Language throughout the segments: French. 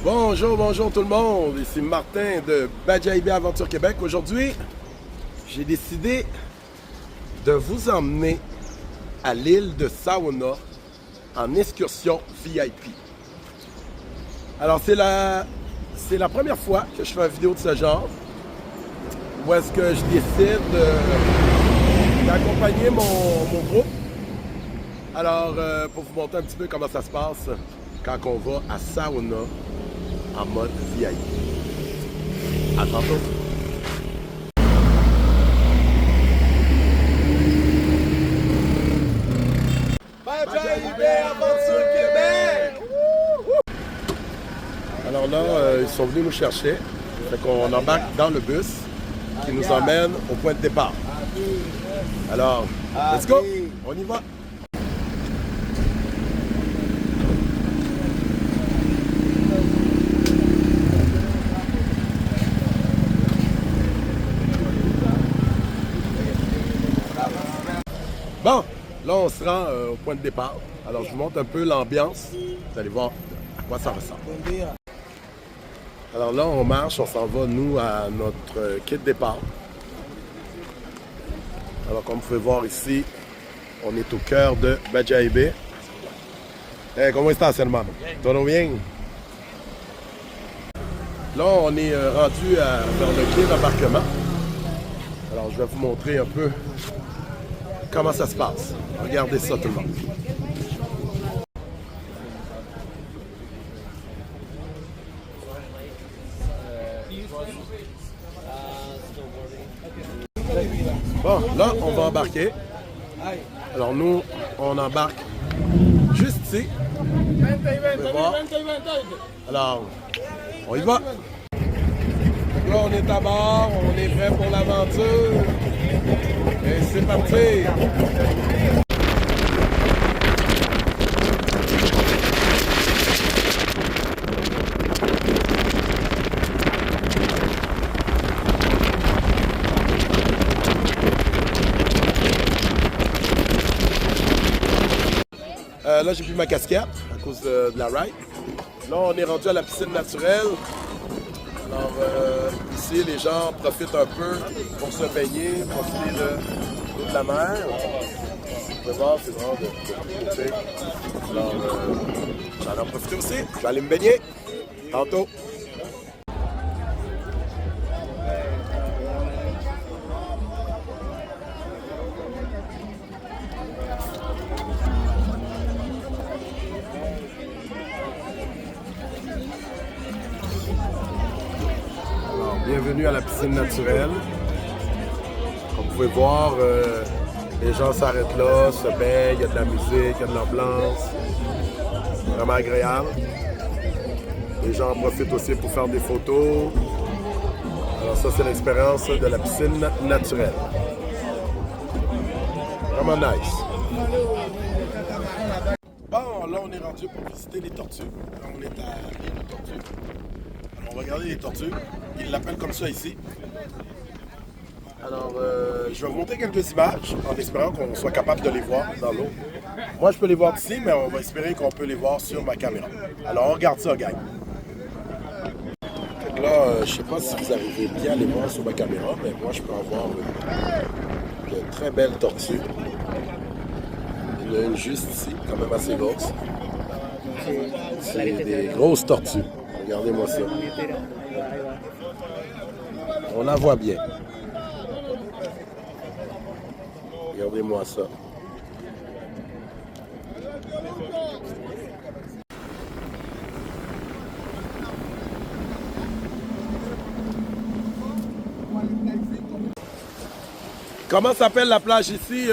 Bonjour tout le monde, ici Martin de Badjaïbé Aventure Québec. Aujourd'hui, j'ai décidé de vous emmener à l'île de Saona en excursion VIP. Alors c'est la première fois que je fais une vidéo de ce genre, où est-ce que je décide d'accompagner mon groupe. Alors, pour vous montrer un petit peu comment ça se passe quand on va à Saona en mode VIP. À tantôt. Badjaïbé Aventure Québec! Alors là, ils sont venus nous chercher. Fait qu'on embarque dans le bus qui nous emmène au point de départ. Alors, let's go! On y va! Bon, là on se rend au point de départ. Alors je vous montre un peu l'ambiance. Vous allez voir à quoi ça ressemble. Alors là on marche, on s'en va nous à notre quai de départ. Alors comme vous pouvez voir ici, on est au cœur de Badjaïbé. Hey, ¿cómo estás, hermano? ¿Todo bien? Là on est rendu vers le quai d'embarquement. Alors je vais vous montrer un peu comment ça se passe. Regardez ça tout le monde. Bon, là, on va embarquer. Alors nous, on embarque juste ici. Alors, on y va. Là, on est à bord, on est prêt pour l'aventure. Et c'est parti! Là, j'ai pris ma casquette à cause de la ride. Là, on est rendu à la piscine naturelle. Alors, ici, les gens profitent un peu pour se baigner, profiter de la mer. Vous pouvez voir, c'est vraiment de côté. Alors, j'en ai profité aussi. Je vais aller me baigner. Tantôt. Bienvenue à la piscine naturelle. Comme vous pouvez voir, les gens s'arrêtent là, se baignent, il y a de la musique, il y a de l'ambiance. Vraiment agréable. Les gens en profitent aussi pour faire des photos. Alors ça, c'est l'expérience de la piscine naturelle. Vraiment nice. Bon, là, on est rendu pour visiter les tortues. Là, on est à l'île aux tortues. Alors, on va regarder les tortues. Ils l'appellent comme ça ici. Alors, je vais vous montrer quelques images en espérant qu'on soit capable de les voir dans l'eau. Moi, je peux les voir d'ici, mais on va espérer qu'on peut les voir sur ma caméra. Alors, on regarde ça, gang. Donc là, je ne sais pas si vous arrivez bien à les voir sur ma caméra, mais moi, je peux en voir de très belles tortues. Il y en a une juste ici, quand même assez grosse. C'est des grosses tortues. Regardez-moi ça. On la voit bien. Regardez-moi ça. Comment s'appelle la plage ici,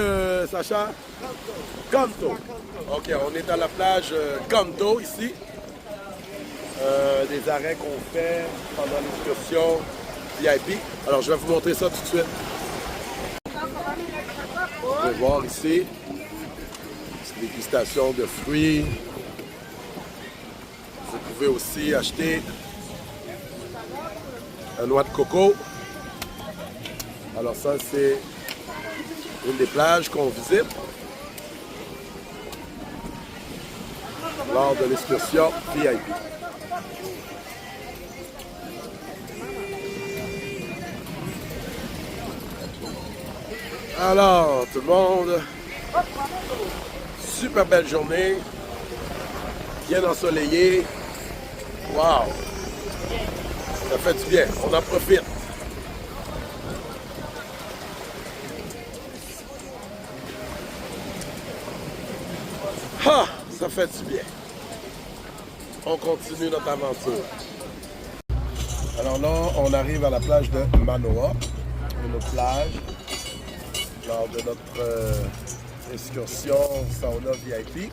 Sacha? Canto. Ok, on est à la plage Canto ici. Des arrêts qu'on fait pendant l'excursion VIP. Alors, je vais vous montrer ça tout de suite. Vous pouvez voir ici, c'est des dégustations de fruits. Vous pouvez aussi acheter un noix de coco. Alors ça, c'est une des plages qu'on visite lors de l'excursion VIP. Alors, tout le monde, super belle journée, bien ensoleillée. Wow! Ça fait du bien, on en profite. Ah, ça fait du bien. On continue notre aventure. Alors là, on arrive à la plage de Manoa, une plage, lors de notre excursion sauna VIP.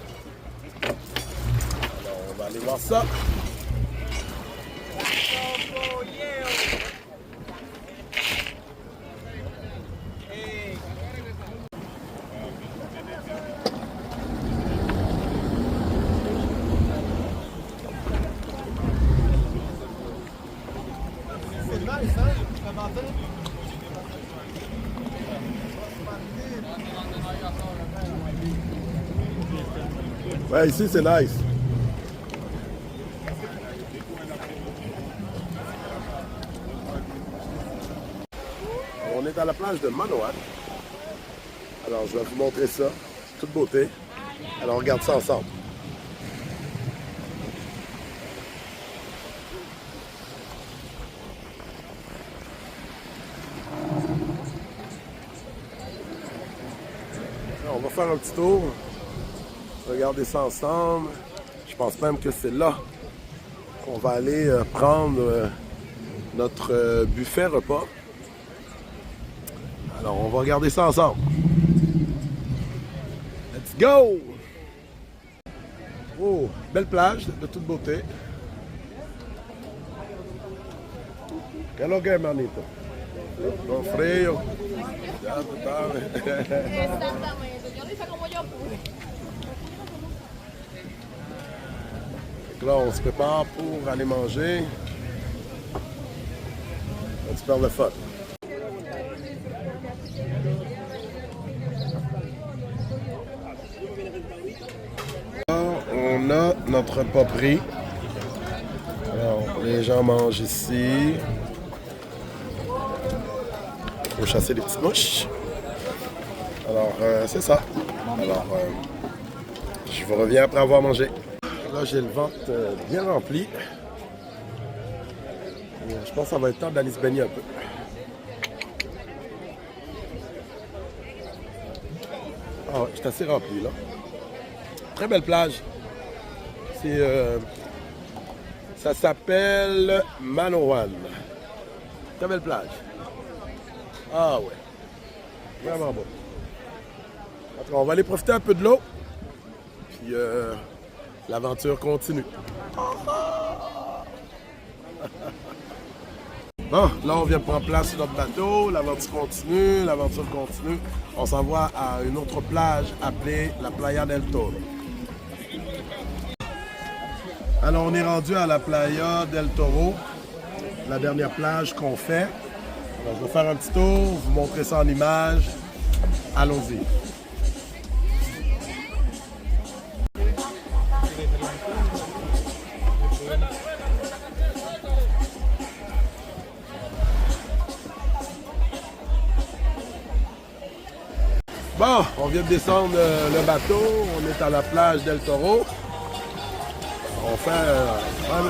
Alors, on va aller voir ça. Ouais, ici c'est nice. On est à la plage de Manoa. Alors, je vais vous montrer ça. Toute beauté. Alors, on regarde ça ensemble. Alors, on va faire un petit tour. Regardez ça ensemble. Je pense même que c'est là qu'on va aller prendre notre buffet repas. Alors, on va regarder ça ensemble. Let's go! Oh, belle plage de toute beauté. ¿Qué es lo que es, manito? Con frío. Ya tú sabes. Exactamente, yo lo hice como yo pude. Là, on se prépare pour aller manger. Un petit peu de fun. On a notre repas pris. Alors, les gens mangent ici. Il faut chasser les petites mouches. Alors, c'est ça. Alors, je vous reviens après avoir mangé. Là, j'ai le ventre bien rempli. Et, je pense que ça va être temps d'aller se baigner un peu. Ah ouais, je suis assez rempli là. Très belle plage. Ça s'appelle Manoan. Très belle plage. Ah ouais. Vraiment beau. En tout cas, on va aller profiter un peu de l'eau. Puis l'aventure continue. Bon, là on vient de prendre place sur notre bateau. L'aventure continue. On s'en va à une autre plage appelée la Playa del Toro. Alors, on est rendu à la Playa del Toro, la dernière plage qu'on fait. Alors, je vais faire un petit tour, vous montrer ça en images. Allons-y. Bon, on vient de descendre le bateau. On est à la plage del Toro. On fait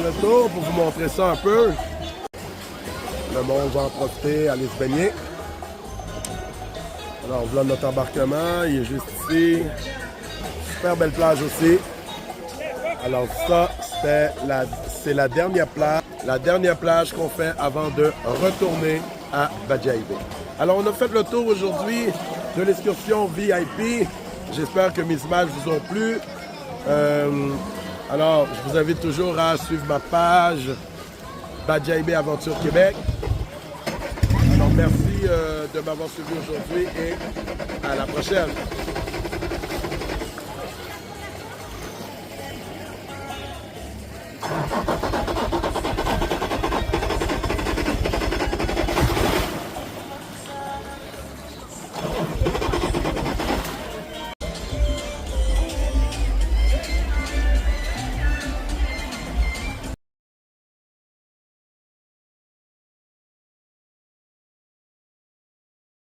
le tour pour vous montrer ça un peu. Le monde va en profiter, aller se baigner. Alors voilà notre embarquement, il est juste ici. Super belle plage aussi. Alors ça, c'est la dernière plage qu'on fait avant de retourner à Bajaïbe. Alors on a fait le tour aujourd'hui de l'excursion VIP. J'espère que mes images vous ont plu. Alors, je vous invite toujours à suivre ma page Bajaïbe Aventure Québec. Alors, merci de m'avoir suivi aujourd'hui et à la prochaine.